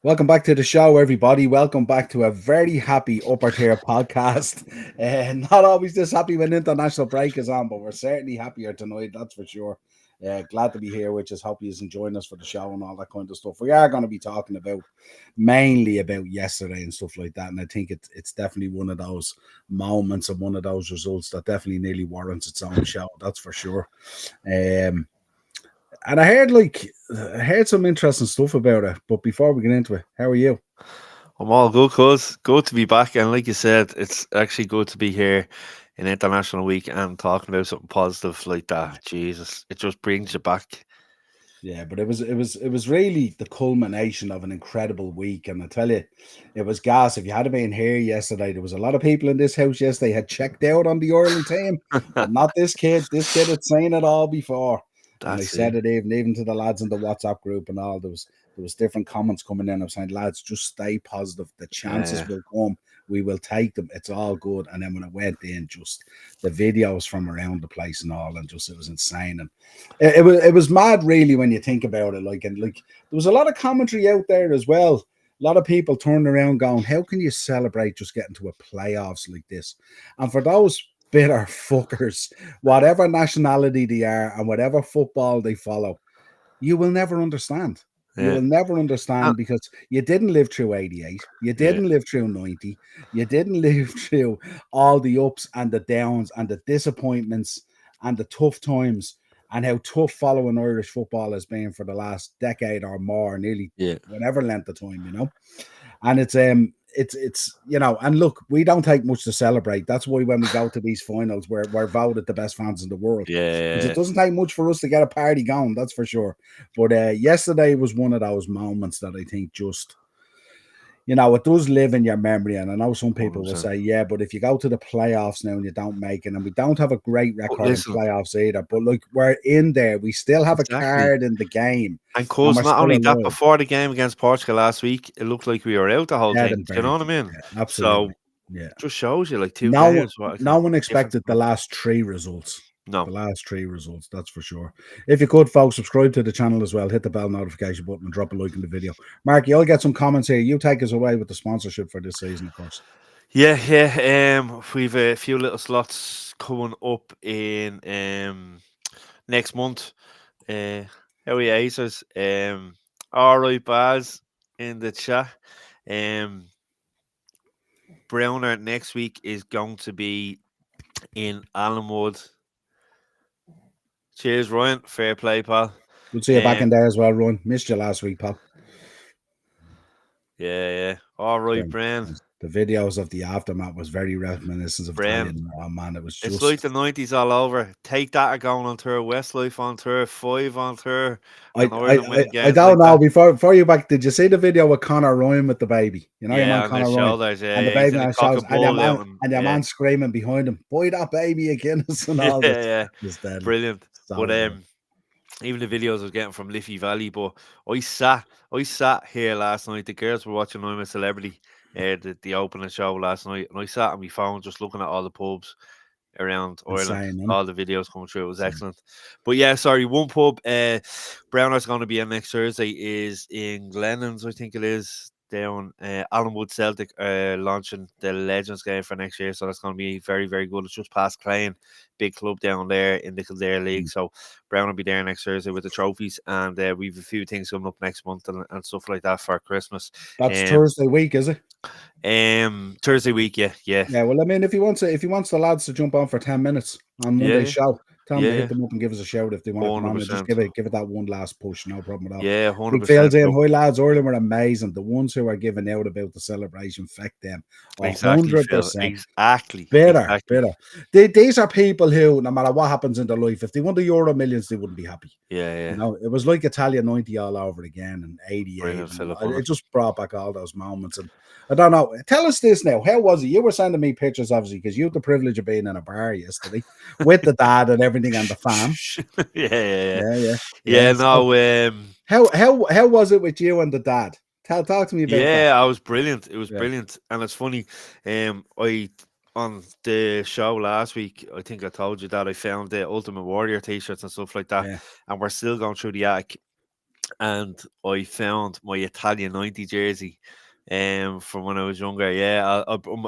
Welcome back to the show, everybody. Welcome back to a very happy upper tier podcast. And not always this happy when international break is on, but we're certainly happier tonight, that's for sure. Glad to be here, which is hope you're enjoying us for the show and all that kind of stuff. We are going to be talking about mainly about yesterday and stuff like that. And I think it's definitely one of those moments and one of those results that definitely nearly warrants its own show, that's for sure. Um, and I heard some interesting stuff about it. But before we get into it, how are you? I'm all good, cuz. Good to be back. And like you said, it's actually good to be here in International Week and talking about something positive like that. Jesus, it just brings you back. Yeah, but it was really the culmination of an incredible week. And I tell you, it was gas. If you had been here yesterday, there was a lot of people in this house yesterday had checked out on the Ireland team, but not this kid. This kid had seen it all before. And I That's said it. it even to the lads in the WhatsApp group and all. There was different comments coming in. I was saying, lads, just stay positive. The chances Yeah. will come. We will take them. It's all good. And then when I went in, just the videos from around the place and all, and just it was insane. And it was mad, really, when you think about it. Like there was a lot of commentary out there as well. A lot of people turning around going, "How can you celebrate just getting to a playoffs like this?" And for those bitter fuckers, whatever nationality they are and whatever football they follow, you will never understand. You Yeah. will never And, understand because you didn't live through 88. You yeah. didn't live through 90. You didn't live through all the ups and the downs and the disappointments and the tough times and how tough following Irish football has been for the last decade or more, nearly Yeah. whatever length of time. And it's and look, we don't take much to celebrate. That's why when we go to these finals, we're voted the best fans in the world. Because it Yeah. doesn't take much for us to get a party going, that's for sure. But yesterday was one of those moments that I think just it does live in your memory. And I know some people will 100%. say, yeah, but if you go to the playoffs now and you don't make it, and we don't have a great But record in listen, playoffs either, but look, we're in there. We still have a exactly. card in the game, And and cuz we're not still only that, alive. before the game against Portugal last week, it looked like we were out the whole Dead thing. and Do you know buried. what I mean? Yeah, absolutely. So Yeah. just shows you like two No one, games what a no one difference expected it the makes. last three results. The No. last three results, that's for sure. If you could, folks, subscribe to the channel as well. Hit the bell notification button and drop a like in the video. Mark, you'll get some comments here. You take us away with the sponsorship for this season, of course. Yeah, yeah. We've a few little slots coming up in next month. Uh, how are you, Acers? All right, Baz in the chat. Um, Browner next week is going to be in Allenwood. Cheers, Ryan. Fair play, pal. Good to see you back Um, in there as well, Ron. Missed you last week, pal. yeah, yeah. All right, Um, Bren. the videos of the aftermath was very reminiscent of Bren. Italian. Oh man, it was It's like just the 90s all over. Take that are going on tour, Westlife on tour, Five on tour, I, and I Ireland winning I games don't like know. that. Before you back, did you see the video with Conor Ryan with the baby? You know your man Yeah, on their Conor Ryan shoulders. Yeah, and the yeah. He's baby in a on his cock shoulders, and bull out, and and your yeah, man screaming behind him, "Boy, that baby a Guinness!" and yeah, all this. yeah. Just deadly, Brilliant. so But good. even the videos I was getting from Liffey Valley. But I sat here last night. The girls were watching I'm a Celebrity, the opening show last night, and I sat on my phone just looking at all the pubs around Ireland. Insane, isn't it? All the videos coming through. It was Insane. excellent. But yeah, sorry, one pub Browner's going to be in next Thursday is in Glennon's, I think it is, down Allenwood Celtic launching the Legends game for next year. So that's going to be very, very good. It's just past Clane, big club down there in the Kildare League. Mm. So Brown will be there next Thursday with the trophies. And we've a few things coming up next month and stuff like that for Christmas. That's Um, Thursday week, is it? Thursday week, yeah, yeah. Yeah, well, I mean, if he wants the lads to jump on for 10 minutes on Yeah, Monday's yeah, show, tell them to hit yeah, them up and give us a shout if they want to come on and just 100%. give it that one last push. No problem at all. Yeah, Big 100%. Fields in, Look, hi lads, Ireland were amazing. The ones who are giving out about the celebration, feck them, exactly, Phil. 100%. Exactly, Bitter, exactly. bitter. These are people who, no matter what happens in their life, if they won the Euro Millions, they wouldn't be happy. Yeah, yeah. It was like Italia 90 all over again and 88. Brilliant, And Philip. On it it. just brought back all those moments. And I don't know. Tell us this now. How was it? You were sending me pictures, obviously, because you had the privilege of being in a bar yesterday with the dad and everything and the fam. Yeah, yeah, yeah. Yeah, yeah, Yeah, yeah. So no, how was it with you and the dad? Talk to me about that. yeah, I was brilliant. It was Yeah, brilliant. And it's funny, I on the show last week, I think I told you that I found the Ultimate Warrior t-shirts and stuff like that. yeah. And we're still going through the attic. and I found my Italian 90 jersey from when I was younger. Yeah,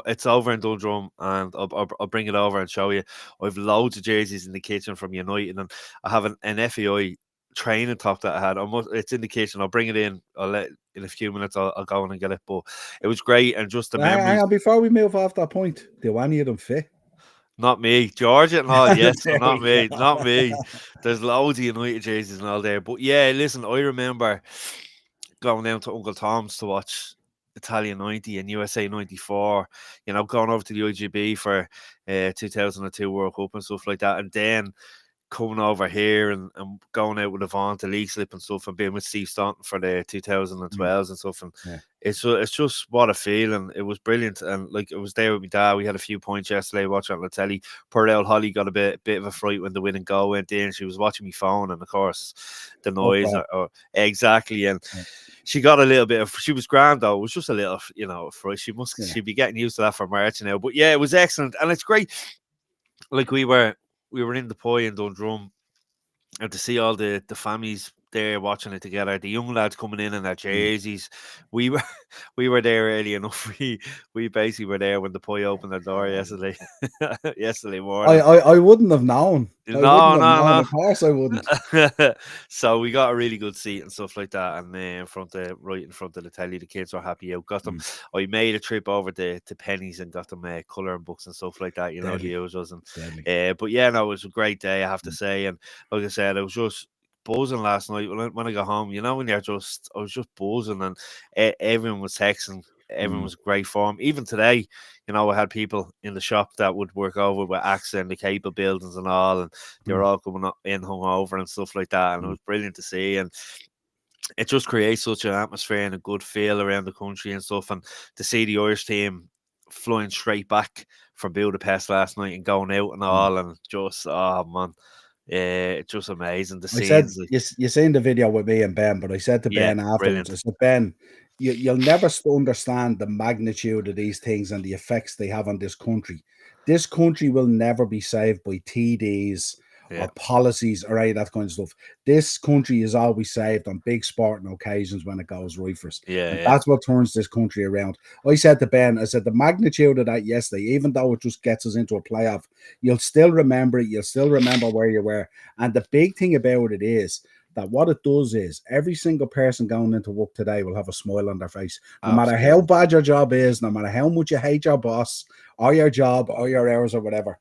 it's over in Dundrum, and I'll bring it over and show you. I've loads of jerseys in the kitchen from United, and I have an FAI training top that I had. It's in the kitchen. I'll bring it in. I'll let in a few minutes. I'll go in and get it. But it was great, and just the Hang memories. on, before we move off that point, do any of them fit? Not me, Georgia and all. Yes, but There not we go. me, not me. There's loads of United jerseys and all there. But yeah, listen, I remember going down to Uncle Tom's to watch Italian 90 and USA 94, going over to the IGB for 2002 World Cup and stuff like that. And then coming over here and going out with Avant, the league slip and stuff, and being with Steve Staunton for the 2012s and stuff. And Yeah. it's just what a feeling. It was brilliant. And like, it was there with my dad. We had a few points yesterday watching on the telly. Poor old Holly got a bit of a fright when the winning goal went in. She was watching me phone, and of course, the Oh, noise. God. Exactly. And Yeah. she got a little bit of, she was grand though. It was just a little, fright. Yeah. She'd be getting used to that for March now. But yeah, it was excellent. And it's great. Like, we were in the pie in Dundrum, and to see all the families there watching it together, the young lads coming in their jerseys. We were we were there early enough. We basically were there when the pie opened the door yesterday. Yesterday morning. I wouldn't have known. I wouldn't No, have known. no, Of course I wouldn't. no. So we got a really good seat and stuff like that, and right in front of the telly, the kids were happy out. Got them. I made a trip over to Penny's and got them colouring books and stuff like that. The Deadly. usuals. And Deadly. but yeah, no, it was a great day, I have to say. And like I said, I was just buzzing last night when I got home. When I was just buzzing, and everyone was texting. Everyone was in great form. Even today, I had people in the shop that would work over with AXA and the cable buildings and all, and they were all coming up in hungover and stuff like that. And it was brilliant to see. And it just creates such an atmosphere and a good feel around the country and stuff. And to see the Irish team flying straight back from Budapest last night and going out and all, and just, oh man, yeah, it's just amazing. The I said, scenes, like, you seen the video with me and Ben, but I said to yeah, Ben afterwards, brilliant. I said, Ben, you'll never understand the magnitude of these things and the effects they have on this country. This country will never be saved by TDs Yeah, or policies or any of that kind of stuff. This country is always saved on big sporting occasions when it goes right for us. yeah, And yeah, that's what turns this country around. I said to Ben, I said, the magnitude of that yesterday, even though it just gets us into a playoff, you'll still remember it. You'll still remember where you were. And the big thing about it is that what it does is every single person going into work today will have a smile on their face. No matter how absolutely. bad your job is, no matter how much you hate your boss or your job or your hours or whatever,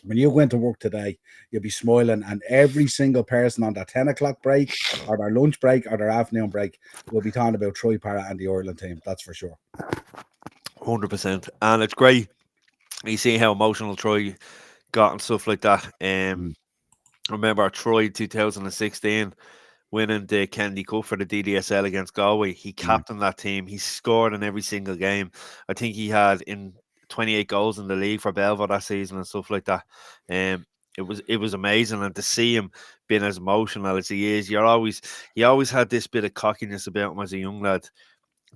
when you go into work today, you'll be smiling, and every single person on their 10 o'clock break or their lunch break or their afternoon break will be talking about Troy Parrott and the Ireland team. That's for sure. 100%. And it's great. You see how emotional Troy got and stuff like that. Remember Troy 2016 winning the Kennedy Cup for the DDSL against Galway. He captained that team. He scored in every single game. I think he had in 28 goals in the league for Belvoir that season and stuff like that. It was amazing, and to see him being as emotional as he is, he always had this bit of cockiness about him as a young lad.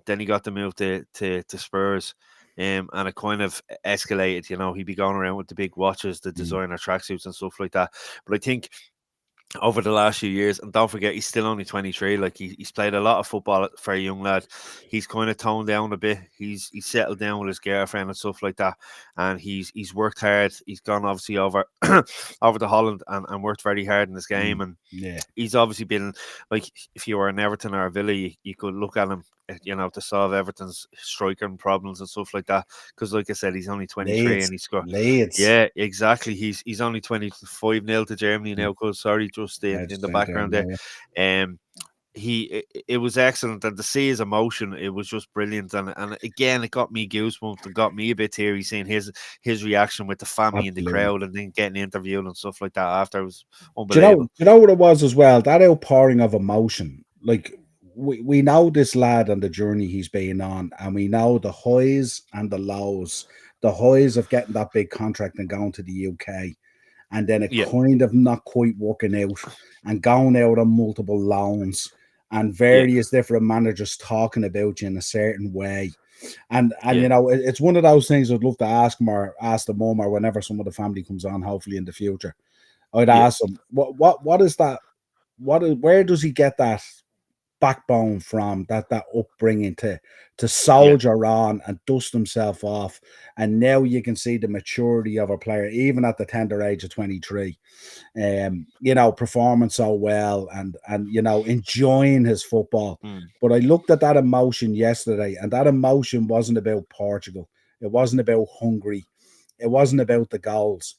Then he got the move to Spurs. And it kind of escalated, he'd be going around with the big watches, the designer tracksuits and stuff like that. But I think over the last few years, and don't forget, he's still only 23. Like, he's played a lot of football for a young lad. He's kind of toned down a bit. He's settled down with his girlfriend and stuff like that, and he's worked hard. He's gone obviously over over to Holland and worked very hard in this game. And Yeah. he's obviously been, like, if you were an Everton or a Villa, you could look at him, to solve Everton's striking problems and stuff like that. Because, like I said, he's only 23 and he scored. Leeds. Yeah, exactly. He's only 25-0 to Germany now. Because sorry, just in the background there. It was excellent, and to see his emotion, it was just brilliant. And again, it got me goosebumps and got me a bit teary seeing his reaction with the family in the crowd, and then getting interviewed and stuff like that after. It was unbelievable. Do you know what it was as well? That outpouring of emotion. Like, we know this lad and the journey he's been on, and we know the highs and the lows. The highs of getting that big contract and going to the UK, and then it kind of not quite working out, and going out on multiple loans, and various different managers talking about you in a certain way. And it's one of those things I'd love to ask him or ask the mum or whenever some of the family comes on, hopefully in the future. I'd ask him, what is that? Where does he get that backbone from that upbringing to soldier on and dust himself off. And now you can see the maturity of a player, even at the tender age of 23. Performing so well and enjoying his football. Mm. But I looked at that emotion yesterday, and that emotion wasn't about Portugal. It wasn't about Hungary. It wasn't about the goals.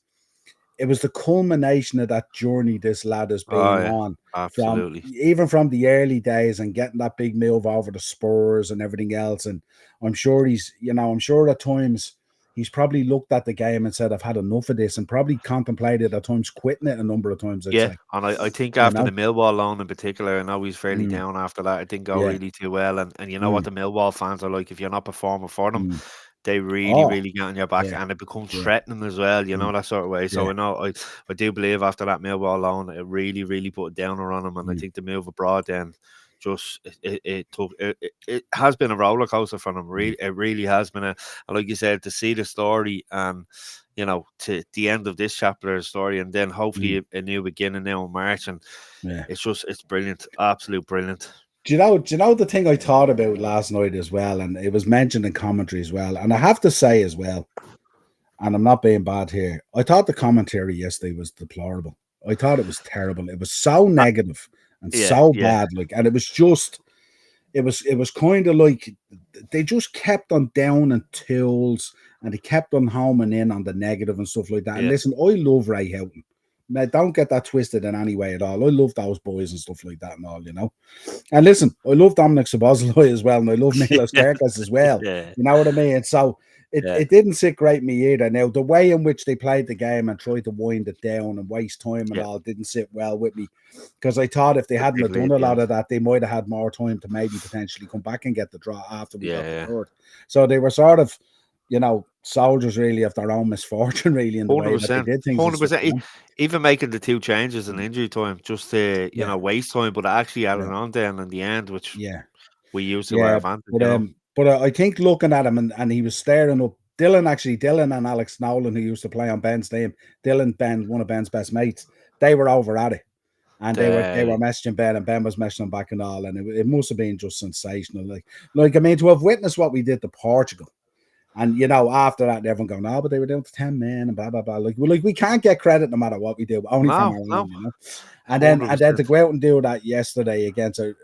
It was the culmination of that journey this lad has Oh been yeah, on absolutely. from the early days and getting that big move over the Spurs and everything else. And I'm sure I'm sure at times he's probably looked at the game and said, I've had enough of this, and probably contemplated at times quitting it a number of times, I'd Yeah, say, and I think you after the know? Millwall loan in particular, I know he's fairly Mm, down after that. It didn't go yeah. really too well, and you know what Mm, the Millwall fans are like. If you're not performing for them, mm. they really, Oh, really get on your back, yeah, and it becomes yeah, threatening as well. You mm, know that sort of way. So yeah, I know I do believe after that Millwall loan, it really, really put a downer on him, and I mm, think the move abroad then just it took it has been a roller coaster for him. mm, Really, it really has been and like you said, to see the story and to the end of this chapter of the story, and then hopefully mm, a new beginning now in March, and yeah. it's brilliant, absolute brilliant. Do you know the thing I thought about last night as well, and it was mentioned in commentary as well, and I have to say as well, and I'm not being bad here, I thought the commentary yesterday was deplorable. I thought it was terrible. It was so Uh, negative and yeah, so yeah, bad, like, and it was kind of like they just kept on down and tools, and they kept on homing in on the negative and stuff like that. And yeah, listen, I love Ray Houghton. Now, don't get that twisted in any way at all. I love those boys and stuff like that and all. And listen, I love Dominic Szoboszlai as well, and I love Milos yeah, Kerkez as well. yeah, You know what I mean? So it, yeah, it didn't sit great me either. Now, the way in which they played the game and tried to wind it down and waste time and yeah, all didn't sit well with me, because I thought if they hadn't have particularly done at a the lot end. of that, they might have had more time to maybe potentially come back and get the draw after we got the Yeah, third. So they were sort of, soldiers really of their own misfortune, really, in the hundred way that they percent, did things and hundred stuff. percent. Even making the two changes in injury time just to Yeah, waste time, but actually yeah, adding on then in the end, which yeah. we used to our Yeah, advantage. but I think looking at him and he was staring up. Dylan and Alex Nolan, who used to play on Ben's team, Ben, one of Ben's best mates, they were over at it, and they were The messaging Ben, and Ben was messaging them back and all, and it must have been just sensational. Like I mean, to have witnessed what we did to Portugal, and after that, everyone going, no, but they were down to 10 men and blah blah blah. Like we can't get credit no matter what we do, only from no, our no, own. And then to 100%. go out and do that yesterday against a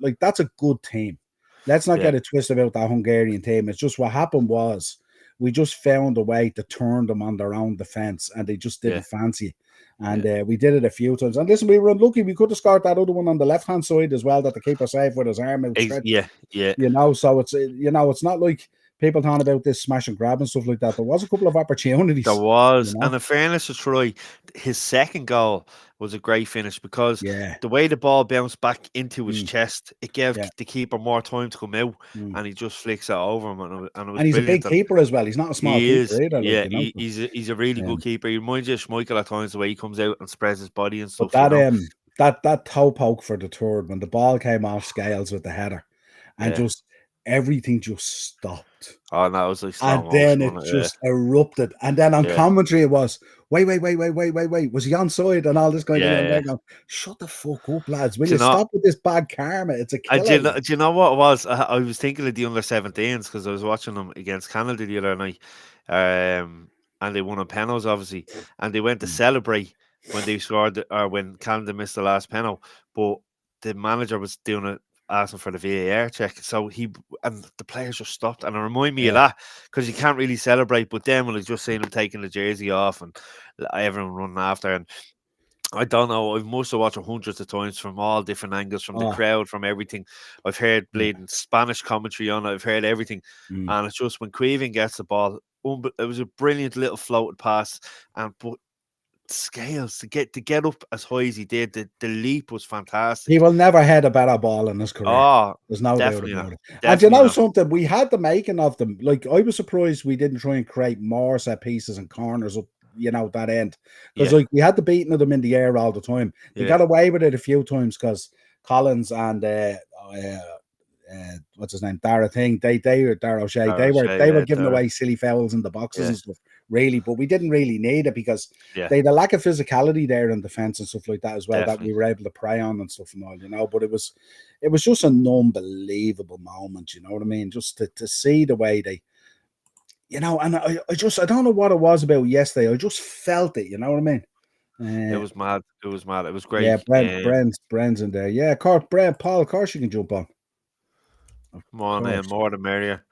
like that's a good team. Let's not Yeah, get it twisted about that Hungarian team. It's just what happened was we just found a way to turn them on their own defense, and they just yeah, didn't fancy it. And yeah. we did it a few times. And listen, we were unlucky. We could have scored that other one on the left hand side as well that the keeper saved with his arm outstretched. Yeah, yeah. So it's not like people talking about this smash and grab and stuff like that. There was a couple of There opportunities. You was, and know, in fairness to Troy, his second goal was a great finish because yeah, the way the ball bounced back into his mm, chest, it gave yeah. the keeper more time to come out, Mm. and he just flicks it over him, and it was And he's a brilliant. big And keeper as well. He's not a small he is, keeper either, yeah, So, he's a really yeah. good keeper. He reminds you of Schmeichel at times the way he comes out and spreads his body and But stuff. that toe poke for the third when the ball came off scales with the header, and Yeah. just everything just stopped. Oh, no, it was like slow And then motion, it wasn't it? just erupted. And then on Yeah, commentary, it was, wait. Was he onside? And all this kind of thing. yeah, And yeah. they're going, shut the fuck up, lads. Will Do you you know? stop with this bad karma? It's a Do killer. do you know what it was? I was thinking of the under 17s because I was watching them against Canada the other night, and they won on penalties, obviously, and they went to Mm, celebrate when they scored or when Canada missed the last penalty, but the manager was doing it, asking for the VAR check, so and the players just stopped, and it reminded me of yeah. that because you can't really celebrate, but then when I just seen him taking the jersey off and everyone running after, and I don't know. I must have watched it hundreds of times from all different angles, from the Oh, crowd, from everything. I've heard yeah. bleeding Spanish commentary on it. I've heard everything, Mm. and it's just when Queven gets the ball, it was a brilliant little floated pass, and but scales to get up as high as he did, the leap was He fantastic. will never head a better ball in his career. Oh, There's no doubt definitely not, about it. And you definitely know not. something? We had the making of them. Like, I was surprised we didn't try and create more set pieces and corners up, that end. Because, Yeah, like, we had the beating of them in the air all the time. They yeah, got away with it a few times because Collins and what's his name, Dara Thing, Dara O'Shea, Darrell they Shea, were yeah, giving away silly fouls in the boxes yeah, and stuff. really, but we didn't really need it because Yeah, they had a lack of physicality there in defense and stuff like that as well that we definitely. were able to prey on and stuff and all, But it was just an unbelievable moment, you know what I mean? Just to see the way they, and I don't know what it was about yesterday. I just felt it, you know what I mean? It Uh, was mad. It was mad. It was yeah, great. Brent's in there. Yeah, Paul, of course you can jump on. Of Come on, course. more the merrier.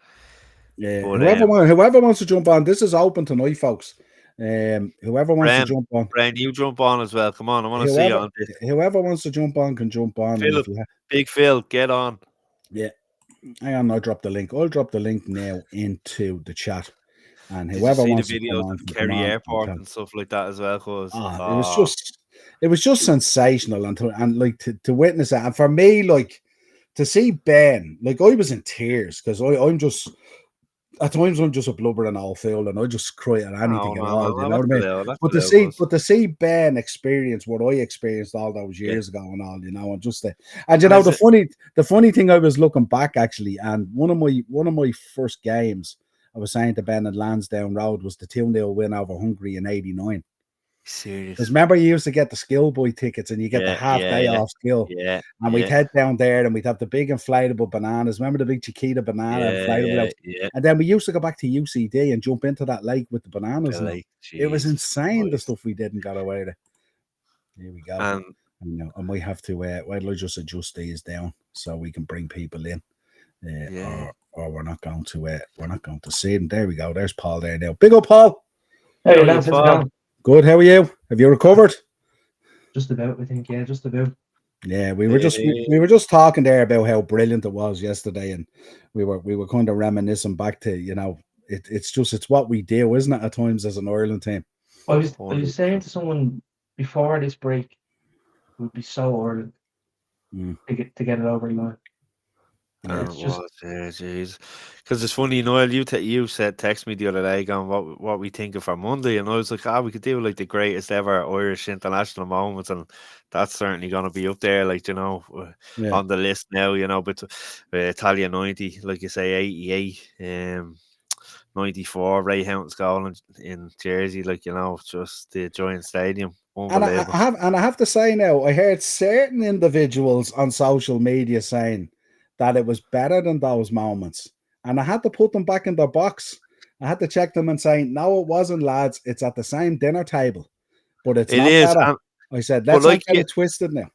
Yeah, But whoever wants to jump on, this is open tonight, folks. Whoever wants to Bren, jump on, you jump on as well. Come on, I want to see you whoever on this. whoever wants to jump on can jump on. And Philip, if you Big Phil, get on. yeah, hang on, I'll drop the link. I'll drop the link now into the chat, and Did you whoever see the wants to come videos on of can come Kerry on. Airport and stuff like that as well? Cause It was just sensational, and like to witness it, and for me, like to see Ben, like I was in tears because I'm just. At times I'm just a blubbering old fool and I just cry at oh anything at no, all, no, you no, know what that's I mean? allowed. That's But to allowed, see boss. Ben experience what I experienced all those Yeah. years ago and all, and just and the funny thing I was looking back actually, and one of my first games I was saying to Ben at Lansdowne Road was the 2-0 win over Hungary in '89. Because Serious. remember, you used to get the schoolboy tickets and you get the Yeah, half day off skill. yeah, And we'd head down there and we'd have the big inflatable bananas. Remember the big Chiquita banana inflatable? yeah. And then we used to go back to UCD and jump into that lake with the bananas. Like, It was Jesus insane, the Christ. stuff we did and got away with. Here we go. And I might have to, wait till I just adjust these down so we can bring people in. Or we're not going to see them. There we go. There's Paul there now. Big up, Paul. Hey, how's it going? Good. How are you? Have you recovered? Just about, I think. Yeah, just about. Yeah, we were just talking there about how brilliant it was yesterday, and we were kind of reminiscing back to it's what we do, isn't it? At times as an Ireland team. I was saying to someone before this break, it would be so Ireland to get it over the line. And it was, jeez. Because it's funny, Noel, you said text me the other day going what we think of for Monday, and I was like, we could do like the greatest ever Irish international moments, and that's certainly going to be up there, like on the list now, But Italia 90, like you say, 88, 94, Ray Houghton's goal in Jersey, just the Giant Stadium. Unbelievable. And I have to say now, I heard certain individuals on social media saying that it was better than those moments. And I had to put them back in their box. I had to check them and say, no, it wasn't, lads. It's at the same dinner table. But it's not better. I said, let's not get it twisted now.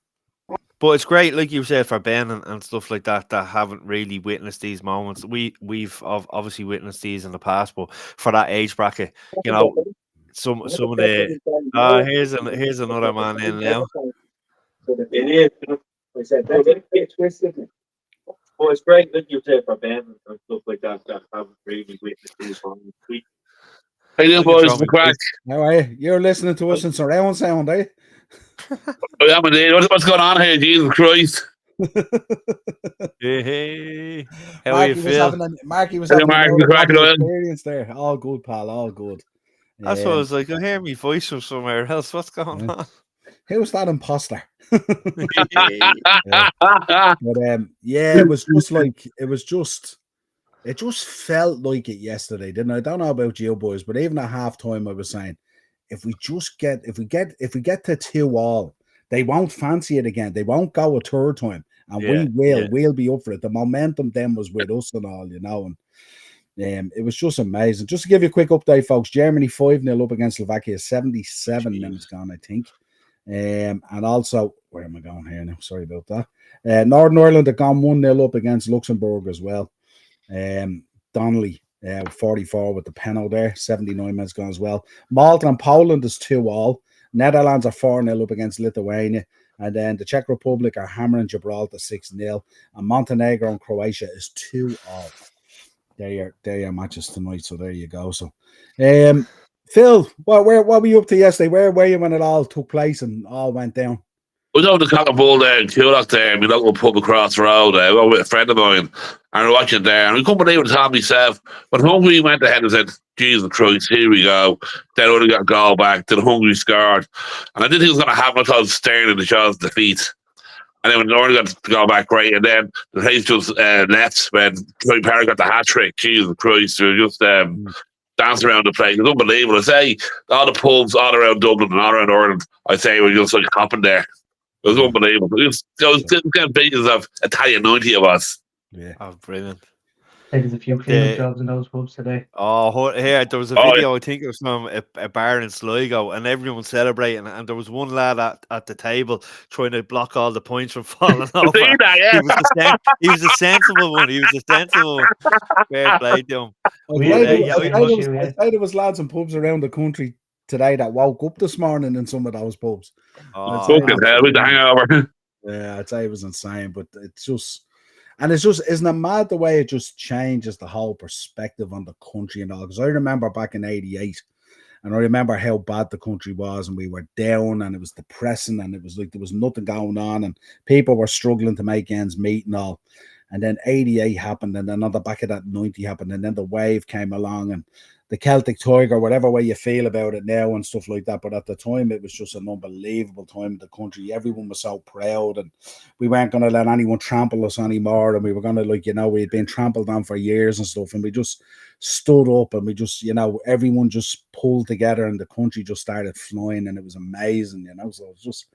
But it's great, like you said, for Ben and stuff like that haven't really witnessed these moments. We've obviously witnessed these in the past, but for that age bracket, some of the here's another man in now. It is. I said, let's not get twisted. Well, it's great, like you said, for Ben and stuff like that haven't really witnessed these moments. How you boys? The crack. How are you? You're listening to us in surround sound, eh? I am indeed. What's going on here? Jesus Christ! Hey, how are you, Phil? Marky was having an experience there. All good, pal. All good. That's what I was like. I hear me voice from somewhere else. What's going on? Who's that imposter? But it was just like it just felt like it yesterday, didn't it? I don't know about you boys, but even at halftime, I was saying, if we get to 2-2, they won't fancy it again. They won't go a third time, and we'll be up for it. The momentum then was with us and all, and it was just amazing. Just to give you a quick update, folks, Germany 5-0 up against Slovakia, 77 minutes gone, I think. And also, where am I going here now? Sorry about that. Northern Ireland have gone 1-0 up against Luxembourg as well. Donnelly, 44 with the penalty there, 79 minutes gone as well. Malta and Poland is 2-2. Netherlands are 4-0 up against Lithuania. And then the Czech Republic are hammering Gibraltar 6-0. And Montenegro and Croatia is 2-2. They're your matches tonight, so there you go. So, Phil, what were you up to yesterday? Where were you when it all took place and all went down? I was over the Cock and Bull there in Coolock there, my local pub across the road. I went with a friend of mine, and we're watching there. And we couldn't believe it, Tom myself. When Hungary went ahead and said, Jesus Christ, here we go. Then only got a goal back. Then Hungary scored. And I didn't think it was going to happen until I was staring at the show's defeat. And then when Northern got to go back great, and then the place just left when Troy Parry got the hat trick. Jesus Christ, it was just dancing around the place. It's unbelievable. I say all the pubs all around Dublin and all around Ireland, I say we're just like hopping there. It was unbelievable. It was kind of big of Italian 90 of us. Yeah. Oh, brilliant. There's a few cleanup jobs in those pubs today. Oh, here there was a video. I think it was from a bar in Sligo, and everyone was celebrating. And there was one lad at the table trying to block all the points from falling over. See that, yeah. He was a sensible one. He was a sensible one. Fair play to him. I there was lads and pubs around the country today that woke up this morning in some of those pubs. Fucking hell with the hangover. Yeah, I'd say it was insane, but it's just. And it's just, isn't it mad the way it just changes the whole perspective on the country and all? Because I remember back in '88, and I remember how bad the country was, and we were down, and it was depressing, and it was like there was nothing going on, and people were struggling to make ends meet and all. And then '88 happened, and then on the back of that 90 happened, and then the wave came along, and the Celtic Tiger, whatever way you feel about it now and stuff like that. But at the time, it was just an unbelievable time in the country. Everyone was so proud, and we weren't going to let anyone trample us anymore. And we were going to, like, we had been trampled on for years and stuff. And we just stood up, and we just, everyone just pulled together, and the country just started flying, and it was amazing, So it was just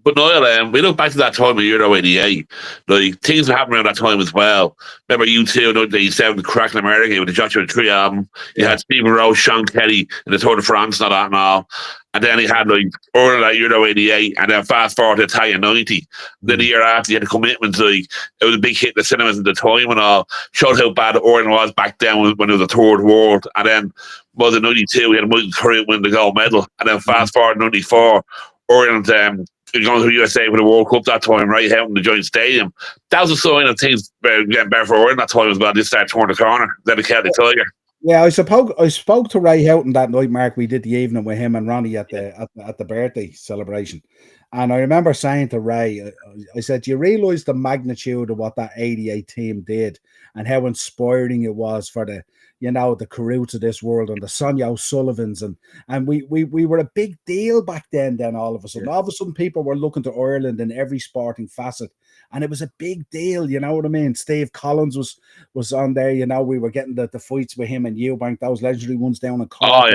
But Niall, we look back to that time of Euro 88. Like, things were happening around that time as well. Remember U2 in 1987, Crack in America with the Joshua Tree album. You had Stephen Rowe, Sean Kelly in the Tour de France, not that and all. And then he had like Ireland at Euro 88, and then fast forward to Italian 90. Then the year after, he had the commitments. Like, it was a big hit in the cinemas at the time and all. Showed how bad Ireland was back then when it was a third world. And then was in 92, we had Michael Curry win the gold medal. And then fast forward to 94, Ireland going to the USA for the World Cup that time, right out in the Giant Stadium. That was a sign of things getting better for Ireland that time as well. They started turning the corner. Then the Celtic Tiger. Yeah, I spoke to Ray Houghton that night, Mark. We did the evening with him and Ronnie at the birthday celebration. And I remember saying to Ray, I said, do you realise the magnitude of what that 88 team did and how inspiring it was for the Carruths of this world and the Sonia O'Sullivans and we were a big deal back then all of a sudden. All of a sudden people were looking to Ireland in every sporting facet, and it was a big deal, you know what I mean? Steve Collins was on there, we were getting the fights with him and Eubank, those legendary ones down in Cork.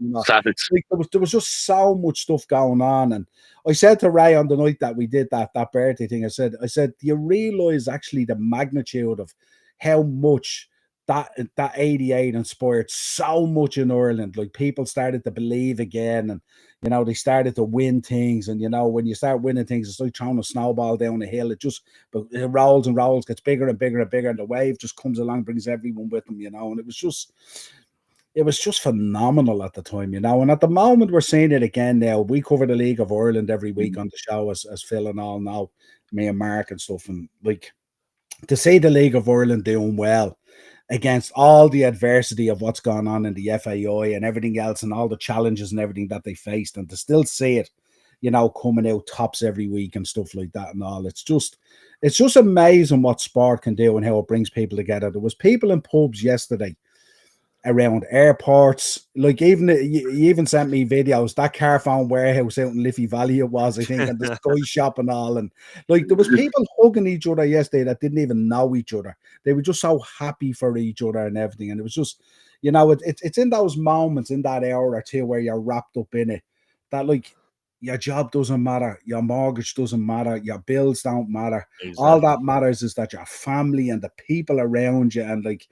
There was just so much stuff going on. And I said to Ray on the night that we did that birthday thing, I said, do you realise actually the magnitude of how much that 88 inspired so much in Ireland? Like, people started to believe again, and they started to win things, and when you start winning things, it's like throwing a snowball down a hill. It rolls and rolls, gets bigger and bigger and bigger, and the wave just comes along, brings everyone with them, and it was just phenomenal at the time, and at the moment we're seeing it again now. We cover the League of Ireland every week on the show as Phil and all now, me and Mark and stuff, and like, to see the League of Ireland doing well against all the adversity of what's going on in the FAI and everything else and all the challenges and everything that they faced, and to still see it, coming out tops every week and stuff like that and all. It's just amazing what sport can do and how it brings people together. There was people in pubs yesterday around airports, like, you even sent me videos, that Carphone warehouse out in Liffey Valley it was, I think, and the Sky Shop and all, and like, there was people hugging each other yesterday that didn't even know each other. They were just so happy for each other and everything, and it was just, it's in those moments, in that hour or two where you're wrapped up in it, that, like, your job doesn't matter, your mortgage doesn't matter, your bills don't matter. Exactly. All that matters is that your family and the people around you, and like,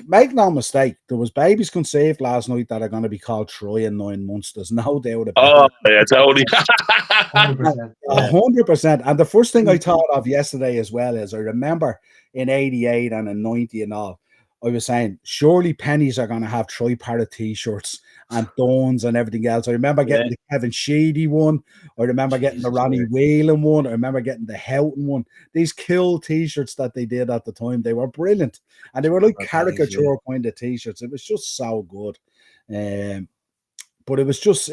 make no mistake, there was babies conceived last night that are going to be called Troy in 9 months. There's no doubt about it. Yeah, totally. 100%. And the first thing I thought of yesterday as well is, I remember in 88 and in 90 and all, I was saying, surely pennies are going to have tri-parrot t-shirts and Dawns and everything else. I remember getting the Kevin Sheedy one. I remember getting the Ronnie Whelan one. I remember getting the Houghton one. These cool t-shirts that they did at the time, they were brilliant. And they were like caricature kind of t-shirts. It was just so good. But it was just,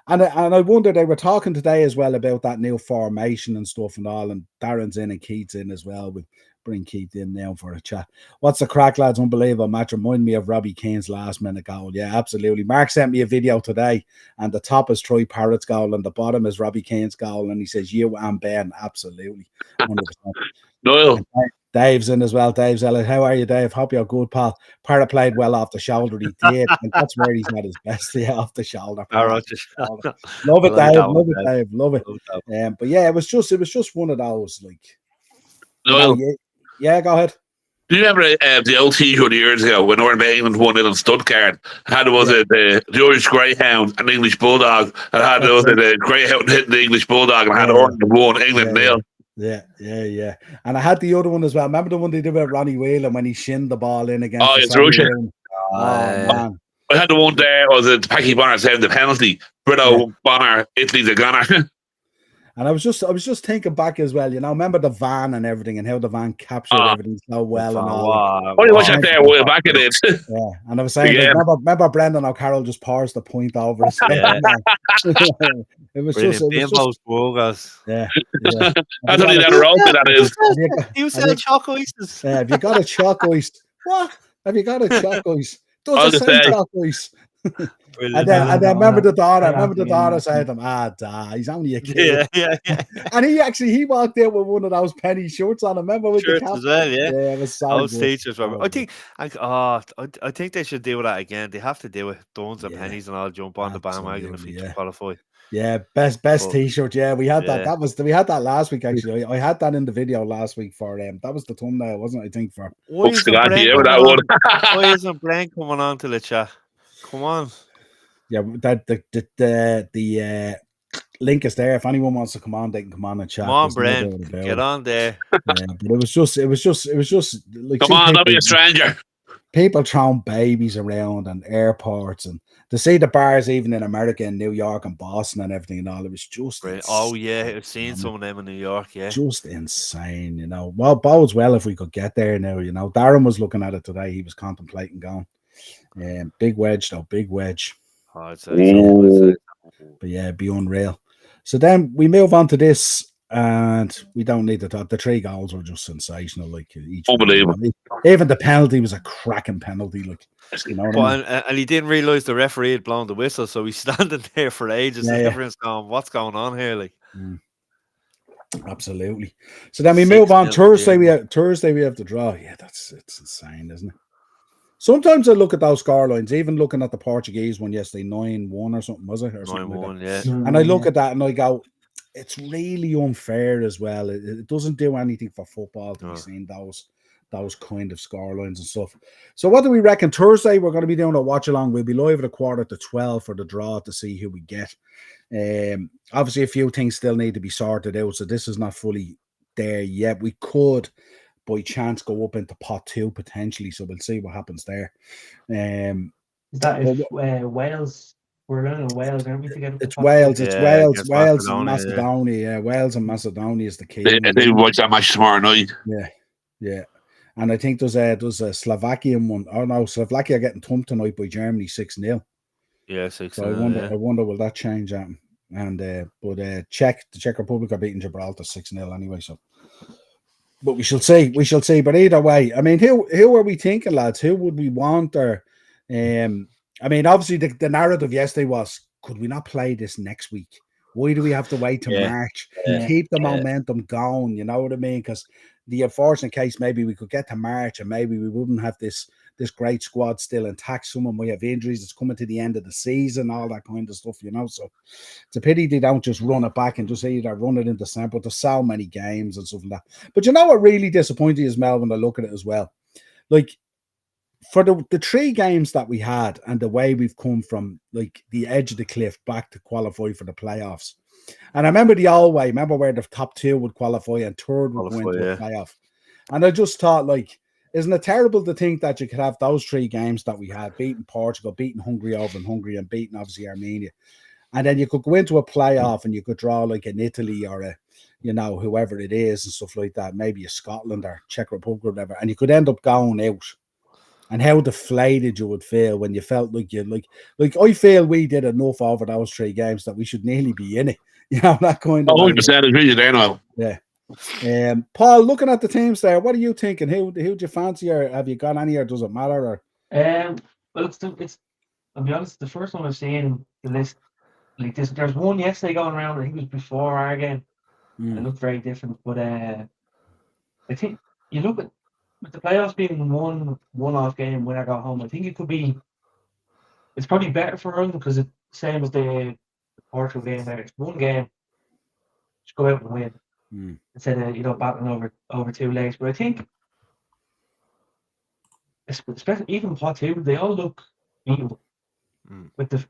and I wonder, they were talking today as well about that new formation and stuff and all, and Darren's in and Keith's in as well. We'll bring Keith in now for a chat. What's the crack, lads? Unbelievable match. Remind me of Robbie Keane's last minute goal. Yeah, absolutely. Mark sent me a video today, and the top is Troy Parrott's goal and the bottom is Robbie Keane's goal, and he says, you and Ben. Absolutely. 100%. Niall, Dave's in as well. Dave's Ella. How are you, Dave? Hope you're good, pal. Parra played well off the shoulder. He did, and that's where he's at his best. Yeah, off the shoulder. All right. Love it, I like Dave. that one, Love it, Dave. Love it. Love that. But yeah, it was just one of those. Like, you Noel, know, yeah, go ahead. do you remember the old T-shirt years ago when Northern England won it on Stuttgart? Had the Irish Greyhound and English Bulldog, and had the Greyhound hitting the English Bulldog, and had Ireland won, England nil. Yeah. And I had the other one as well. Remember the one they did with Ronnie Whelan when he shinned the ball in against Oh, it's Russia. man. I had the one there, was it Packy Bonner saved the penalty. Brito Bonner, Italy's a gunner. And I was just thinking back as well, you know, remember the van and everything and how the van captured everything so well and all. Oh, you watch that there way back in it. Yeah, and I was saying, remember Brendan O'Carroll just pours the point over his head. It was just yeah. That's only down the road, that is. You said choco oysters. Yeah, have you got a choco oyster? What? Have you got a choco oyster? Does it say choco oyster? And then remember the daughter said to him, he's only a kid. Yeah. And he walked out with one of those penny shorts on. Remember with the cap? As well, yeah. Yeah, it was so Those good. teachers were. I think they should do that again. They have to do it. Duns and pennies and all jump on the bandwagon if you qualify. Yeah, best t-shirt. Yeah, we had that. We had that last week actually. I had that in the video last week for that was the thumbnail, wasn't it? I think for. Why isn't Brent coming on to the chat? Come on. Yeah, that the link is there. If anyone wants to come on, they can come on and chat. Come on, Brent, get on there. Yeah, but it was just like, come on, don't be a stranger. People throwing babies around and airports, and to see the bars even in America and New York and Boston and everything and all, it was just oh yeah, I've seen some of them in New York. Yeah, just insane. You know, well, bodes well if we could get there now. You know, Darren was looking at it today. He was contemplating going. Big wedge though, big wedge. Oh, but yeah, it'd be unreal. So then we move on to this, and we don't need to talk. The 3 goals were just sensational. Like each, unbelievable. Even the penalty was a cracking penalty. Like, you know, and he didn't realize the referee had blown the whistle, so he's standing there for ages. And everyone's going, "What's going on here?" Like, absolutely. So then we move on. Thursday we have the draw. Yeah, it's insane, isn't it? Sometimes I look at those scorelines, even looking at the Portuguese one yesterday, 9-1 or something, was it? 9-1, yeah. And I look at that and I go, it's really unfair as well. It doesn't do anything for football to be seeing those kind of scorelines and stuff. So what do we reckon? Thursday, we're going to be doing a watch along. We'll be live at 11:15 for the draw to see who we get. Obviously, a few things still need to be sorted out, so this is not fully there yet. We could, by chance, go up into pot 2 potentially, so we'll see what happens there. Is that if Wales? We're learning Wales, aren't we? It's Wales. It's Wales and Macedonia. Yeah, Wales and Macedonia is the key. They watch that match tomorrow night. Yeah. And I think there's a Slovakian one. Oh no, Slovakia getting thumped tonight by Germany 6-0. Yeah, 6-0. So I wonder will that change that? And the Czech Republic are beating Gibraltar 6-0 anyway. So, but we shall see. But either way, I mean, who are we thinking, lads? Who would we want? Or, I mean, obviously the narrative yesterday was, could we not play this next week? Why do we have to wait to March? Keep the momentum going. You know what I mean? Because the unfortunate case, maybe we could get to March and maybe we wouldn't have this great squad still intact. Someone might have injuries. It's coming to the end of the season, all that kind of stuff, you know. So it's a pity they don't just run it back and just either run it in December. There's so many games and stuff like that. But you know what really disappointing is, Mel, when I look at it as well? Like, for the 3 games that we had and the way we've come from like the edge of the cliff back to qualify for the playoffs. And I remember the old way, where the top 2 would qualify and 3rd would go into a playoff. And I just thought, like, isn't it terrible to think that you could have those 3 games that we had, beating Portugal, beating Hungary over in Hungary, and beating obviously Armenia. And then you could go into a playoff and you could draw like an Italy or a, you know, whoever it is and stuff like that, maybe a Scotland or Czech Republic or whatever, and you could end up going out. And how deflated you would feel when you felt like you like I feel we did enough over those 3 games that we should nearly be in it. You know, that kind of 100% agree there now. Yeah. Paul, looking at the teams there, what are you thinking? Who do you fancy, or have you got any, or does it matter? Or well, it's I'll be honest, the first one I've seen the list like this. There's one yesterday going around, I think it was before our game. It looked very different, but I think you look at with the playoffs being one-off game when I got home. I think it could be. It's probably better for Ireland because it's same as the Portugal game there. It's one game, just go out and win instead of battling over 2 legs. But I think, especially even pot two, they all look beatable. With the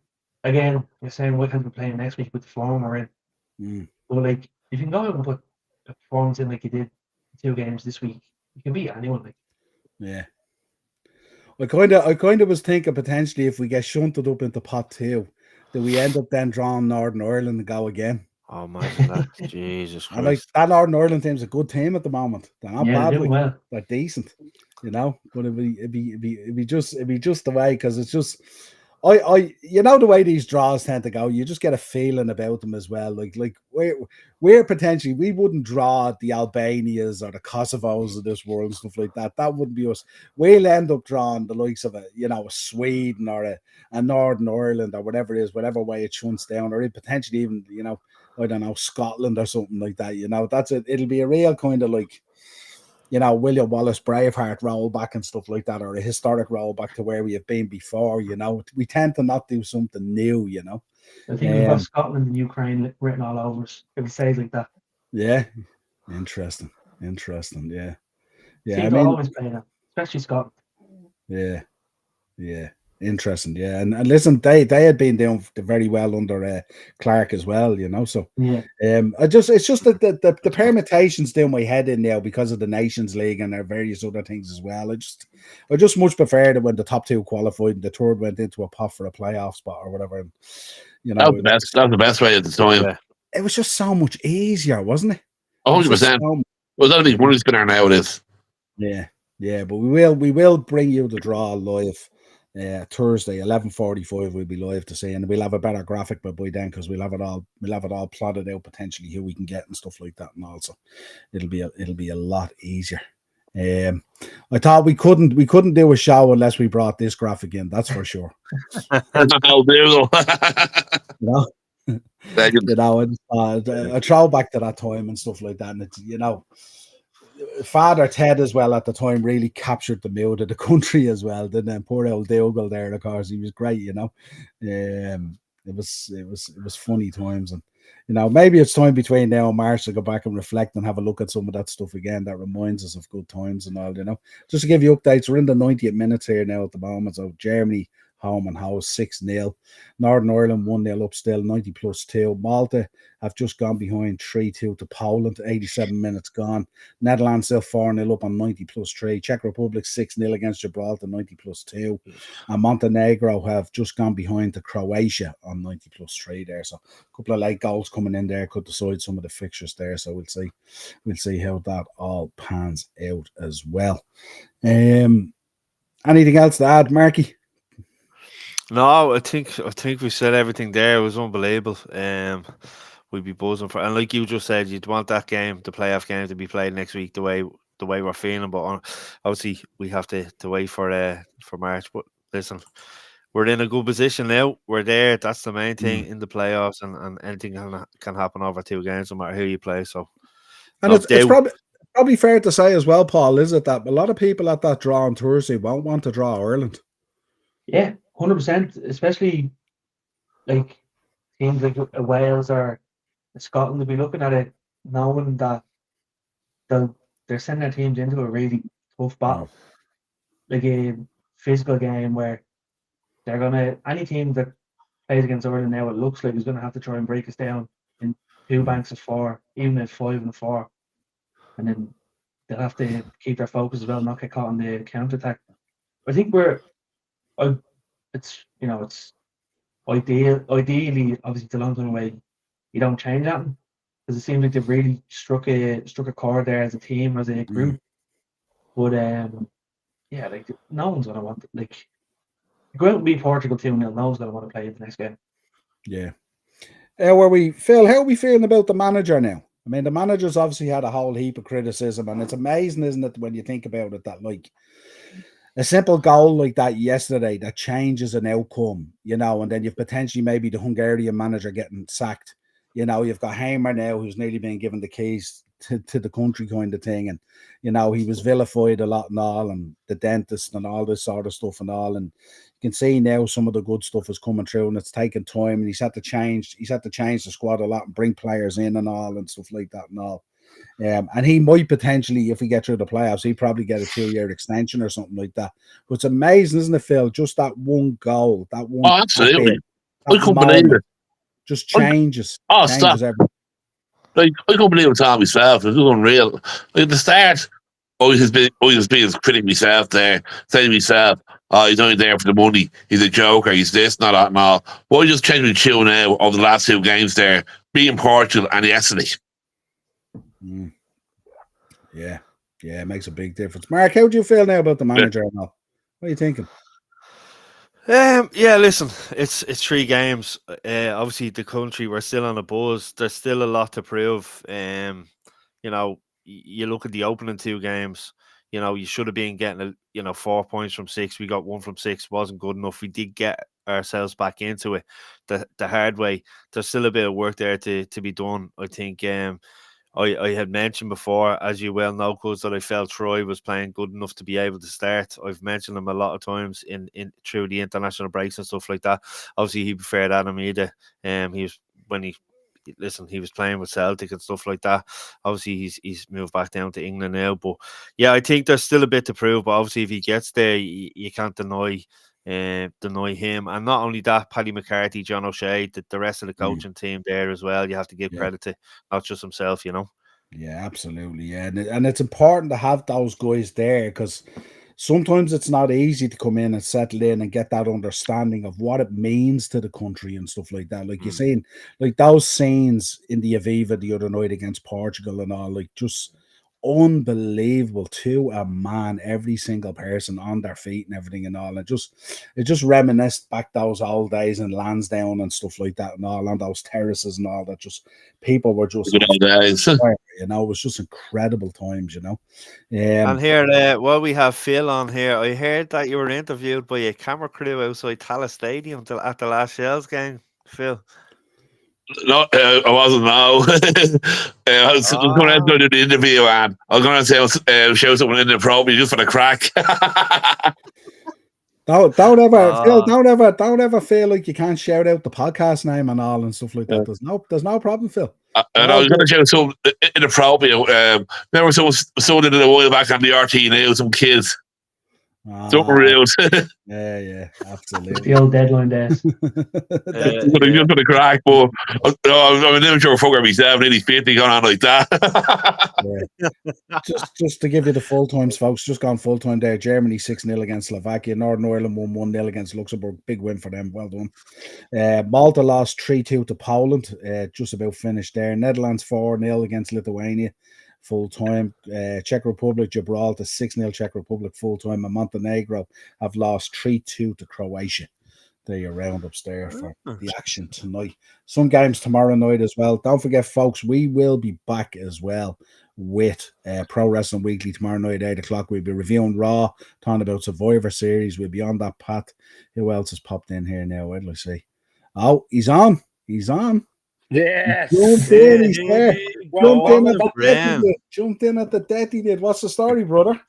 again, you're saying we can't be playing next week with the form we're in. But like, if you can go out and put a performance in like you did 2 games this week, you can beat anyone. Like, yeah. I kind of was thinking potentially if we get shunted up into pot 2, that we end up then drawing Northern Ireland and go again. Oh, imagine that. Jesus Christ. And like that Northern Ireland team's a good team at the moment. They're not bad. they're doing well. They're decent, but it'd be just the way, because it's just the way these draws tend to go, you just get a feeling about them as well. Like we're potentially, we wouldn't draw the Albanias or the Kosovos of this world and stuff like that. That wouldn't be us. We'll end up drawing the likes of a Sweden or a Northern Ireland or whatever it is, whatever way it shunts down, or potentially even I don't know, Scotland or something like that. That's it. It'll be a real kind of like, William Wallace Braveheart rollback and stuff like that, or a historic rollback to where we have been before. We tend to not do something new. I think we've got Scotland and Ukraine written all over us. If we say it like that. Yeah, interesting. Yeah. Teams are always playing that, especially Scotland. Yeah. Interesting, yeah, and listen, they had been doing very well under Clark as well, So yeah, it's just that the permutations doing my head in now because of the Nations League and there are various other things as well. I just much prefer that when the top 2 qualified and the third went into a pot for a playoff spot or whatever. And, that was the best way at the time. Yeah. It was just so much easier, wasn't it? 100%. Was that a big money spinner nowadays? Yeah, but we will bring you the draw live. Thursday 11:45 we'll be live to see, and we'll have a better graphic by then because we'll have it all plotted out potentially who we can get and stuff like that, and also it'll be a lot easier. I thought we couldn't do a show unless we brought this graphic in, that's for sure. A throwback to that time and stuff like that, and it's Father Ted as well at the time really captured the mood of the country as well, didn't it? Poor old Dougal there, of course, he was great, it was funny times, and maybe it's time between now and March to go back and reflect and have a look at some of that stuff again that reminds us of good times and all. Just to give you updates, we're in the 90th minutes here now at the moment. So Germany home and house 6-0. Northern Ireland 1-0 up still, 90+2. Malta have just gone behind 3-2 to Poland, 87 minutes gone. Netherlands still 4-0 up on 90+3. Czech Republic 6-0 against Gibraltar, 90+2. And Montenegro have just gone behind to Croatia on 90+3 there. So a couple of late goals coming in there could decide some of the fixtures there. So we'll see how that all pans out as well. Anything else to add, Marky? No, I think we said everything there. It was unbelievable. We'd be buzzing for, and like you just said, you'd want that game, the playoff game, to be played next week the way we're feeling. But obviously, we have to wait for March. But listen, we're in a good position now. We're there. That's the main thing in the playoffs, and anything can happen over 2 games, no matter who you play. So, and it's probably fair to say as well, Paul, is it that a lot of people at that draw on Thursday won't want to draw Ireland? Yeah, 100%. Especially like teams like Wales or Scotland will be looking at it, knowing that they're sending their teams into a really tough battle, like a physical game where they're gonna, any team that plays against Ireland now, it looks like is gonna have to try and break us down in 2 banks of 4, even at 5 and 4, and then they'll have to keep their focus as well, not get caught on the counter attack. I think it's ideally, obviously it's a long time away. You don't change that because it seems like they've really struck a chord there as a team, as a group. But yeah, like no one's gonna want like go out and beat Portugal 2-0. No one's gonna want to play in the next game. Yeah. Phil, how are we feeling about the manager now? I mean, the manager's obviously had a whole heap of criticism, and it's amazing, isn't it, when you think about it, that like a simple goal like that yesterday that changes an outcome, and then you've potentially maybe the Hungarian manager getting sacked. You've got Hamer now, who's nearly been given the keys to the country kind of thing. And you know, he was vilified a lot and all, and the dentist and all this sort of stuff and all. And you can see now some of the good stuff is coming through, and it's taking time. And he's had to change the squad a lot and bring players in and all and stuff like that and all. And he might potentially, if we get through the playoffs, he'd probably get a 2-year extension or something like that. But it's amazing, isn't it, Phil? Just that one goal, that one. Oh, absolutely. That I couldn't believe it. Just changes. Oh, changes stop. everything. Like, I couldn't believe it Tom myself. It was unreal. Like, at the start, I was being critic myself there, saying to myself, oh, he's only there for the money. He's a joker. He's this, not that, and all. Well, I just changed my tune now over the last 2 games there, beating Portugal and yesterday. Mm. Yeah, it makes a big difference. Mark, how do you feel now about the manager and all? What are you thinking? Yeah, listen, it's 3 games. Obviously, the country, we're still on a buzz. There's still a lot to prove. You know, you look at the opening 2 games. You know, you should have been getting 4 points from 6. We got 1 from 6. Wasn't good enough. We did get ourselves back into it the hard way. There's still a bit of work there to be done. I think. I had mentioned before, as you well know, Cuz, that I felt Troy was playing good enough to be able to start. I've mentioned him a lot of times in through the international breaks and stuff like that. Obviously, he preferred Adam Ida. He was playing with Celtic and stuff like that. Obviously, he's moved back down to England now. But yeah, I think there's still a bit to prove. But obviously, if he gets there, you can't deny him. And not only that, Paddy McCarthy, John O'Shea, the rest of the coaching team there as well. You have to give credit to, not just himself, you know. Yeah, absolutely. Yeah, and it's important to have those guys there, because sometimes it's not easy to come in and settle in and get that understanding of what it means to the country and stuff like that. Like you're saying, like those scenes in the Aviva the other night against Portugal and all, like just unbelievable to a man, every single person on their feet and everything and all. It just reminisced back those old days in Lansdowne and stuff like that and all, on those terraces and all that. Just people were just Good old days. you know, it was just incredible times, you know. And here, while we have Phil on here, I heard that you were interviewed by a camera crew outside Tallaght Stadium at the last Shells game, Phil. No, I wasn't. No, I was going to do the interview, and I was going to say show someone inappropriate just for the crack. Don't ever feel like you can't shout out the podcast name and all and stuff like that. There's no problem, Phil. And I was going to show some inappropriate. Remember, someone did it a while back on the RT now, some kids. Something real. Yeah, absolutely. The old deadline days. Just for the crack, but I'm an immature fucker myself, nearly 50, going on like that. Just to give you the full times, folks, just gone full time there. Germany 6-0 against Slovakia. Northern Ireland won 1-0 against Luxembourg. Big win for them. Well done. Malta lost 3-2 to Poland. Just about finished there. Netherlands 4-0 against Lithuania. Full time. Czech Republic, Gibraltar 6-0 Czech Republic full time, and Montenegro have lost 3-2 to Croatia. There you roundups there for the action tonight. Some games tomorrow night as well. Don't forget, folks, we will be back as well with Pro Wrestling Weekly tomorrow night at 8:00. We'll be reviewing Raw, talking about Survivor Series. We'll be on that path. Who else has popped in here now? Where do I see? Oh, he's on. Yes. Jumped in, he's there. Jumped in at the death he did. What's the story, brother?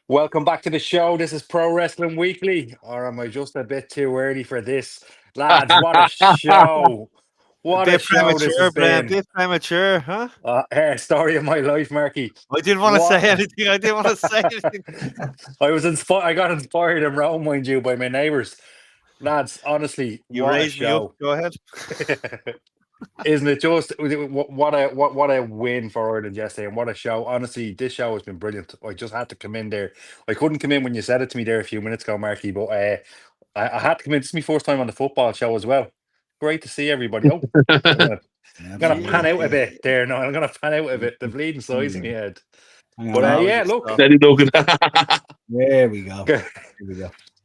Welcome back to the show. This is Pro Wrestling Weekly. Or am I just a bit too early for this? Lads, what a show. What a show this has been. A bit premature, huh? Story of my life, Marky. I didn't want to say anything. I got inspired in Rome, mind you, by my neighbours. Lads, honestly, you what raised a show. me up. Go ahead. Isn't it just what a win for Ireland yesterday, and what a show. Honestly, this show has been brilliant. I just had to come in there. I couldn't come in when you said it to me there a few minutes ago, Marky, but I had to come in. This is my first time on the football show as well. Great to see everybody. I'm gonna pan out a bit there. No, I'm gonna pan out a bit. The bleeding size in my head. But look. There we go.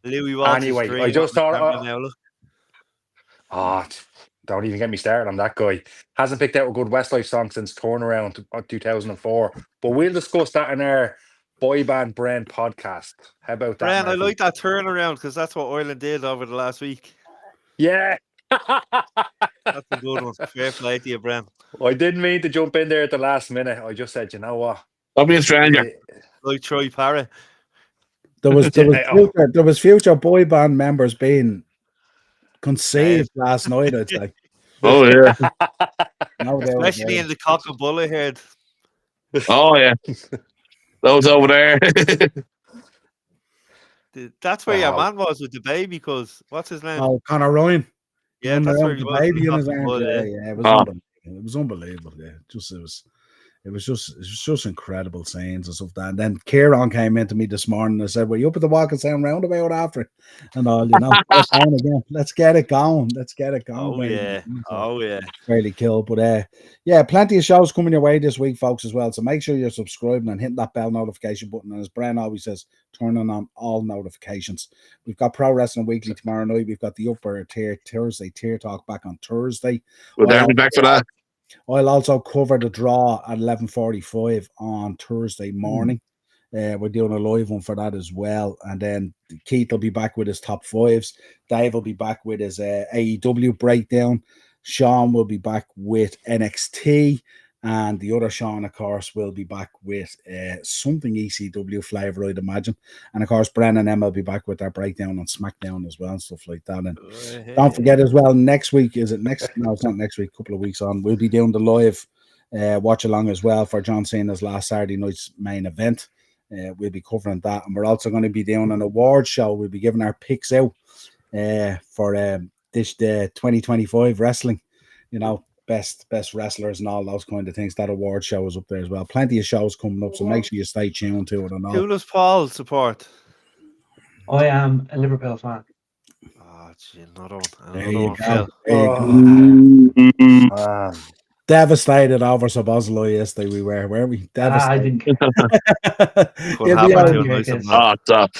Louis Walsh. Anyway, I just thought. Don't even get me started on that guy. Hasn't picked out a good Westlife song since Turnaround 2004. But we'll discuss that in our Boy Band Brand podcast. How about that, Brand, I Marky? like that turnaround because that's what Ireland did over the last week. Yeah. That's a good one. Fair play to you, Bren. I didn't mean to jump in there at the last minute. I just said, you know what? Don't be a stranger. Like Troy Parra. There was future boy band members being conceived last night, I'd say. Oh, yeah. No doubt Especially about in the cock and bullet head. Oh, yeah. Those over there. That's where your Wow. man was with the baby, because what's his name? Oh, Conor Ryan. Yeah, Running that's where around he with was. the with baby the in his cock and arms. bullet, Yeah, it was Oh. unbelievable. It was unbelievable. Yeah, it was just incredible scenes and stuff. And then Kieran came into me this morning and said, "Were you up at the Walking Sound roundabout after?" And all, let's go again. Let's get it going. Let's get it going. Oh, baby. yeah. So, Oh, yeah. fairly cool. But yeah, plenty of shows coming your way this week, folks, as well. So make sure you're subscribing and hitting that bell notification button. And as Bren always says, turning on all notifications. We've got Pro Wrestling Weekly tomorrow night. We've got the Upper Tier Thursday Tier Talk back on Thursday. We'll be back for that. I'll also cover the draw at 11:45 on Thursday morning. We're doing a live one for that as well. And then Keith will be back with his top fives. Dave will be back with his AEW breakdown. Sean will be back with NXT. And the other Sean, of course, will be back with something ECW flavor, I'd imagine. And of course, Bren and Emma will be back with their breakdown on SmackDown as well and stuff like that. And don't forget as well, next week, is it next? No, it's not next week, a couple of weeks on. We'll be doing the live watch along as well for John Cena's last Saturday night's main event. We'll be covering that. And we're also going to be doing an award show. We'll be giving our picks out for this 2025 wrestling, best wrestlers and all those kind of things. That award show is up there as well. Plenty of shows coming up, so make sure you stay tuned to it and all. Who does Paul support? I am a Liverpool fan. Oh, gee, another one. There Another you one, go. Phil. There you go. Man. Devastated over Sabozlo yesterday. We were, weren't we? I Devastated. didn't care. What He'll be happened all to right. him? Nice Okay. and mad. Oh, stop.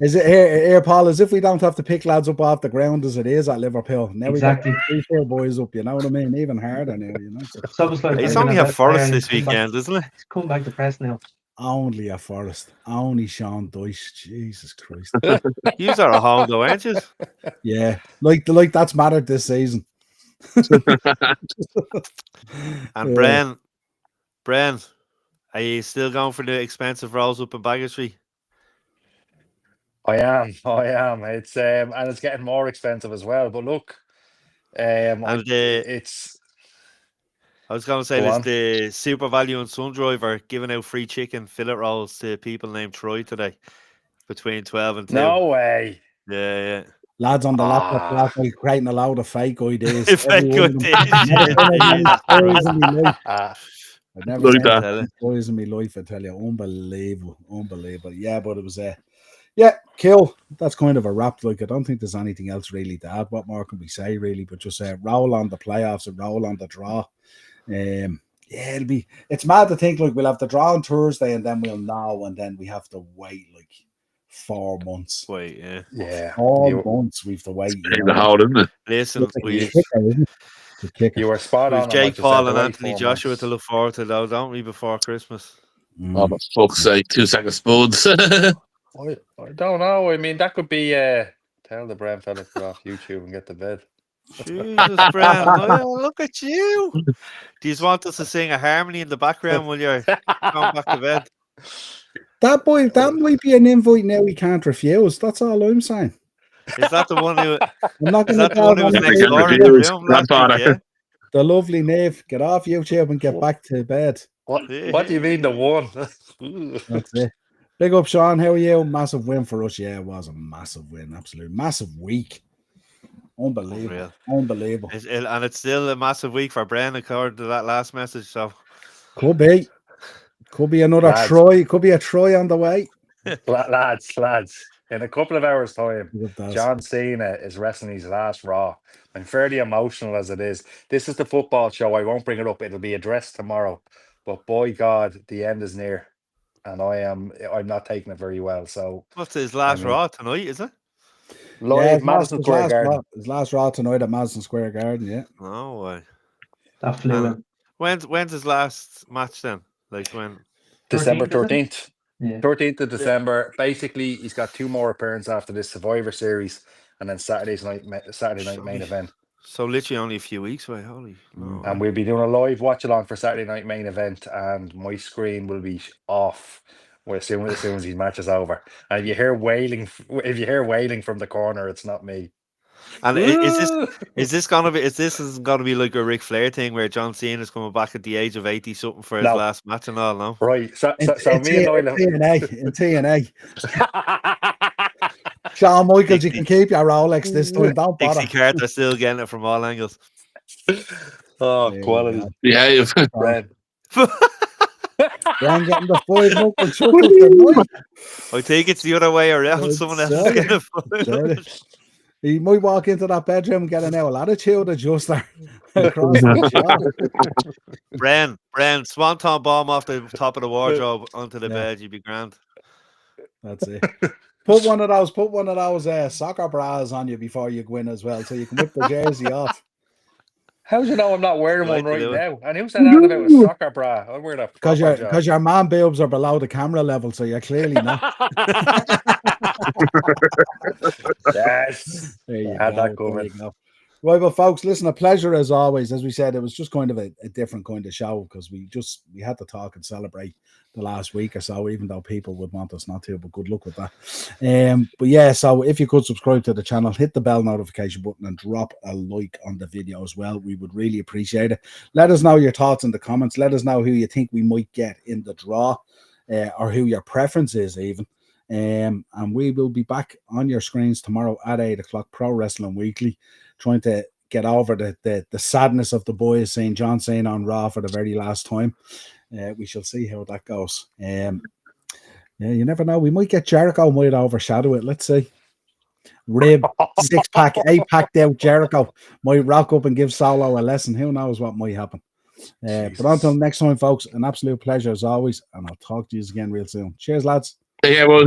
Is it here, Paul? As if we don't have to pick lads up off the ground as it is at Liverpool. Now Exactly. we got 3-4 boys up. You know what I mean? Even harder now. So. So it's like He's thinking only about have Forest Ireland this come back- weekend, isn't it? He's come back to press now. Only a Forest. Only Sean Dyche. Jesus Christ. Yous are at home though, aren't you? Yeah, like that's mattered this season. And Bren, are you still going for the expensive rolls up in Bagger Street? I am. It's and it's getting more expensive as well. But look, And it's I was going to say Go there's on. the Super Value and Sun Driver giving out free chicken fillet rolls to people named Troy today between 12 and 2. no way. Yeah. Lads on the laptop Ah. last night creating a load of fake ideas. Fake Every one of them. ideas, Never seen as many stories in my life. Ah, I've never Like seen that. as many stories in my life, I tell you. Unbelievable. Yeah, but it was yeah, cool. That's kind of a wrap. Like, I don't think there's anything else really to add. What more can we say, really? But just roll on the playoffs and roll on the draw. Yeah, it's mad to think, like, we'll have the draw on Thursday and then we'll know, and then we have to wait like 4 months. Wait, yeah. yeah. 4 months we have to wait. Take the hold, isn't it? Listen, It's a we've kicker, isn't it? It's a kicker. You were spot on. We've on what Jake you Paul said, and the Anthony wait 4 Joshua months. to look forward to, though, don't we, before Christmas? Oh, for fuck's sake. 2 second spoons. I don't know. I mean, that could be tell the Bren fella to get off YouTube and get to bed. Jesus, Bren, look at you. Do you want us to sing a harmony in the background while you're going back to bed? That might be an invite now we can't refuse. That's all I'm saying. Is that the one who? I'm not Is going to that the one who was tell next them door in the room last Grandfather. week? Yeah. the lovely Nave, get off YouTube and get back to bed. What do you mean the one? That's it. Big up, Sean. How are you? Massive win for us. Yeah, it was a massive win. Absolute massive week. Unbelievable. Unreal. And it's still a massive week for Bren according to that last message. So Could be another Lads. Troy. Could be a Troy on the way. lads, in a couple of hours' time, Look at that. John Cena is wrestling his last Raw. I'm fairly emotional as it is. This is the football show. I won't bring it up. It'll be addressed tomorrow. But boy God, the end is near. And I'm not taking it very well. So what's his last I mean- Raw tonight, is it? live his Madison his Square Garden. His last Raw tonight at Madison Square Garden, yeah. No way. That flew in. When's his last match then? Like when? December 13th, 13th. Yeah. 13th of December. Basically, he's got 2 more appearances after this Survivor Series, and then Saturday night main event. So literally only a few weeks away. Holy. No. And we'll be doing a live watch along for Saturday night main event, and my screen will be off as soon as these matches over. And if you hear wailing from the corner, it's not me. And is this gonna be like a Ric Flair thing where John Cena's coming back at the age of 80 something for his No. last match and all? No. Right. So In me and Niall. TNA. Shawn Michaels, you can keep your Rolex this time. Don't bother. Dixie Carter still getting it from all angles. Oh, There you quality. go. Behave. Red. Ron getting the 5 knuckle chuckle tonight. I think it's the other way around. It's Someone else sorry. is getting it. Sorry. He might walk into that bedroom and get an owl attitude adjuster across the shop. Bren, swanton bomb off the top of the wardrobe onto the Yeah. bed. You'd be grand. That's it. Put one of those soccer bras on you before you go in as well, so you can whip the jersey off. How do you know I'm not wearing Like one to right do now? And who said that about a soccer bra? I'm wearing a Because proper your man boobs are below the camera level, so you're clearly not. Yes. There you Had go. that coming. There you go. Right, well, folks, listen, a pleasure as always. As we said, it was just kind of a different kind of show because we had to talk and celebrate the last week or so, even though people would want us not to, but good luck with that. But yeah, so if you could subscribe to the channel, hit the bell notification button and drop a like on the video as well. We would really appreciate it. Let us know your thoughts in the comments. Let us know who you think we might get in the draw or who your preference is even. And we will be back on your screens tomorrow at 8 o'clock, Pro Wrestling Weekly, trying to get over the sadness of the boys seeing John Cena on Raw for the very last time. We shall see how that goes. Yeah, you never know. We might get Jericho, might overshadow it. Let's see. Rib, 6-pack, 8-packed out Jericho might rock up and give Solo a lesson. Who knows what might happen. But until next time, folks, an absolute pleasure as always, and I'll talk to you again real soon. Cheers, lads. Yeah, well,